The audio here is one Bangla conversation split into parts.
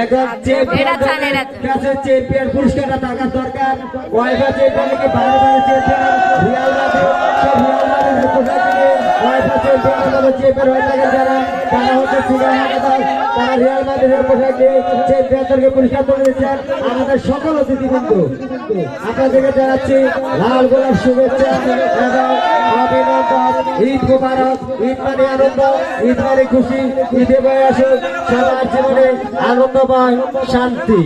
এখন চ্যাম্পিয়ন পুরস্কারটা থাকার দরকার। ওয়াইফা চ্যাম্পিয়নকে বাইরে বাইরে চ্যাম্পিয়ন রিয়াল মাদ্রিদ সব রিয়াল মাদ্রিদের পোশাক দিয়ে ওয়াইফা চ্যাম্পিয়ন হয়ে থাকে যারা হচ্ছে তারা রিয়াল মাদ্রিদের পোশাক দিয়ে চ্যাম্পিয়নদেরকে পুরস্কার তুলে দিচ্ছেন। আমাদের সকল অতিথিবৃন্দ আপনাদেরকে জানাচ্ছি লাল গোলাপ শুভেচ্ছা এবং অভিনন্দন। ঈদ মুবারক। ঈদ মানে আনন্দ, ঈদ মানে খুশি, ঈদে বয়ে আসুন সবার জীবনে আনন্দময় শান্তি।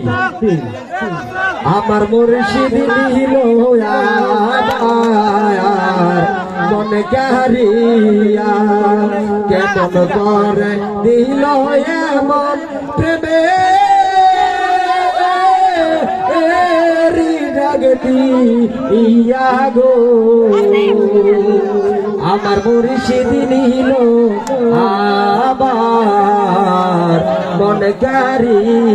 আমার মুর্শিদ দিল মনে কারিয়া কেমন করে দিল এমন প্রেমে ইয়া গো আমার মুর্শিদ নিল আবার মন কারিয়া